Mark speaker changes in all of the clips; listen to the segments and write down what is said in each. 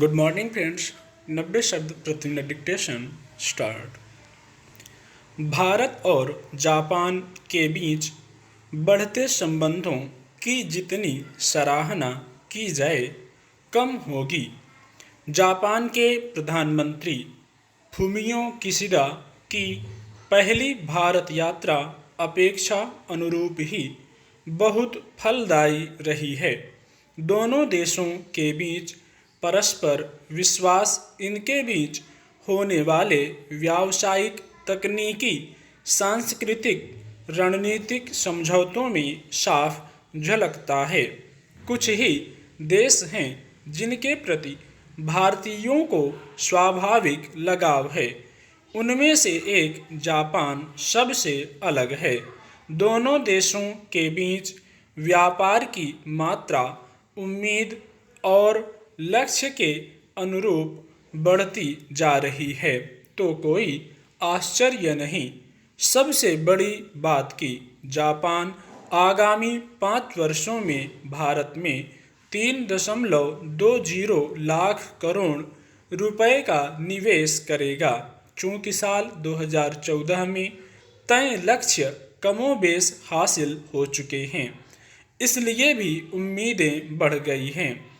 Speaker 1: Good morning friends. 90 शब्द प्रति minute dictation start. Bharat और जापान के बीच बढ़ते संबंधों की जितनी सराहना की जाए कम होगी। जापान के प्रधानमंत्री फुमियो किशिडा की पहली भारत यात्रा अपेक्षा अनुरूप ही बहुत फलदायी रही है। दोनों देशों के बीच परस्पर विश्वास, इनके बीच होने वाले व्यावसायिक, तकनीकी, सांस्कृतिक, रणनीतिक समझौतों में साफ झलकता है। कुछ ही देश हैं जिनके प्रति भारतीयों को स्वाभाविक लगाव है। उनमें से एक जापान सबसे अलग है। दोनों देशों के बीच व्यापार की मात्रा उम्मीद और लक्ष्य के अनुरूप बढ़ती जा रही है, तो कोई आश्चर्य नहीं। सबसे बड़ी बात कि जापान आगामी 5 वर्षों में भारत में 3.20 लाख करोड़ रुपए का निवेश करेगा। चूँकि साल 2014 में तय लक्ष्य कमोबेश हासिल हो चुके हैं, इसलिए भी उम्मीदें बढ़ गई हैं।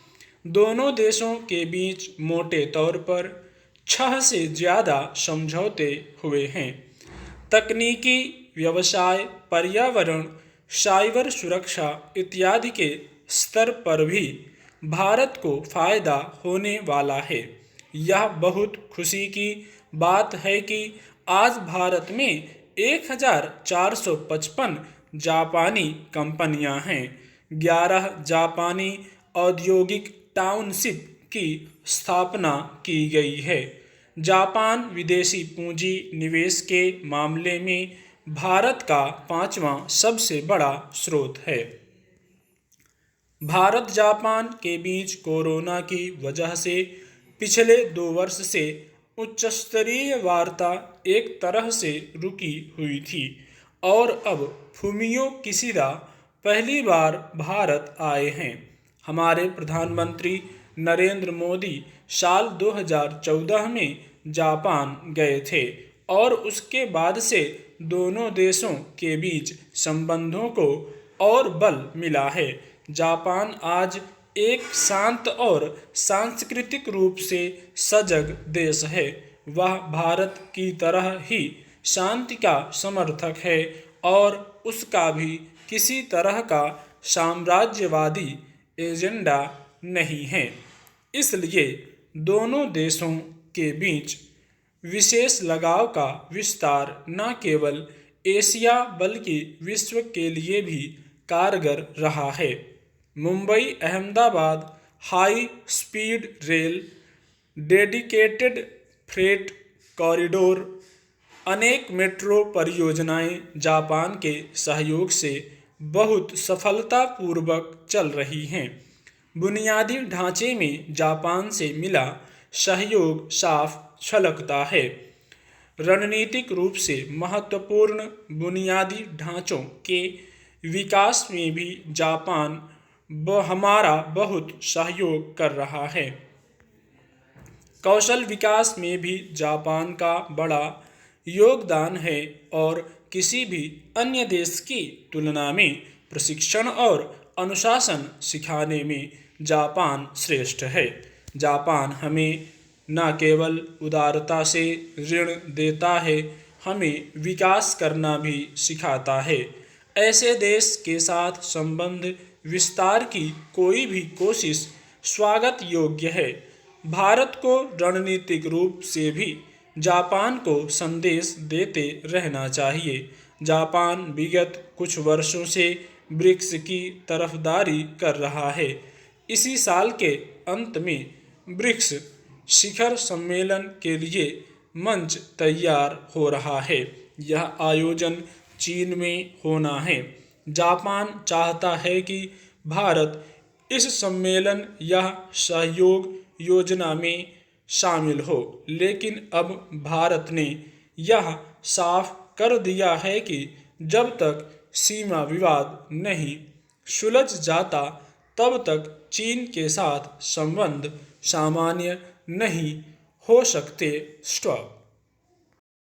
Speaker 1: दोनों देशों के बीच मोटे तौर पर 6 से ज़्यादा समझौते हुए हैं। तकनीकी, व्यवसाय, पर्यावरण, साइबर सुरक्षा इत्यादि के स्तर पर भी भारत को फायदा होने वाला है। यह बहुत खुशी की बात है कि आज भारत में 1455 जापानी कंपनियां हैं। 11 जापानी औद्योगिक टाउनशिप की स्थापना की गई है। जापान विदेशी पूंजी निवेश के मामले में भारत का 5वां सबसे बड़ा स्रोत है। भारत जापान के बीच कोरोना की वजह से पिछले 2 वर्ष से उच्चस्तरीय वार्ता एक तरह से रुकी हुई थी और अब फुमियो किशिडा पहली बार भारत आए हैं। हमारे प्रधानमंत्री नरेंद्र मोदी साल 2014 में जापान गए थे और उसके बाद से दोनों देशों के बीच संबंधों को और बल मिला है। जापान आज एक शांत और सांस्कृतिक रूप से सजग देश है। वह भारत की तरह ही शांति का समर्थक है और उसका भी किसी तरह का साम्राज्यवादी एजेंडा नहीं है। इसलिए दोनों देशों के बीच विशेष लगाव का विस्तार न केवल एशिया बल्कि विश्व के लिए भी कारगर रहा है। Mumbai Ahmedabad high speed rail, dedicated freight corridor, अनेक मेट्रो परियोजनाएं जापान के सहयोग से बहुत सफलतापूर्वक चल रही हैं। बुनियादी ढांचे में जापान से मिला सहयोग साफ झलकता है। रणनीतिक रूप से महत्वपूर्ण बुनियादी ढांचों के विकास में भी जापान हमारा बहुत सहयोग कर रहा है। कौशल विकास में भी जापान का बड़ा योगदान है और किसी भी अन्य देश की तुलना में प्रशिक्षण और अनुशासन सिखाने में जापान श्रेष्ठ है। जापान हमें न केवल उदारता से ऋण देता है, हमें विकास करना भी सिखाता है। ऐसे देश के साथ संबंध विस्तार की कोई भी कोशिश स्वागत योग्य है। भारत को रणनीतिक रूप से भी जापान को संदेश देते रहना चाहिए। जापान विगत कुछ वर्षों से ब्रिक्स की तरफदारी कर रहा है। इसी साल के अंत में ब्रिक्स शिखर सम्मेलन के लिए मंच तैयार हो रहा है। यह आयोजन चीन में होना है। जापान चाहता है कि भारत इस सम्मेलन या सहयोग योजना में शामिल हो, लेकिन अब भारत ने यह साफ कर दिया है कि जब तक सीमा विवाद नहीं सुलझ जाता तब तक चीन के साथ संबंध सामान्य नहीं हो सकते। स्टॉप।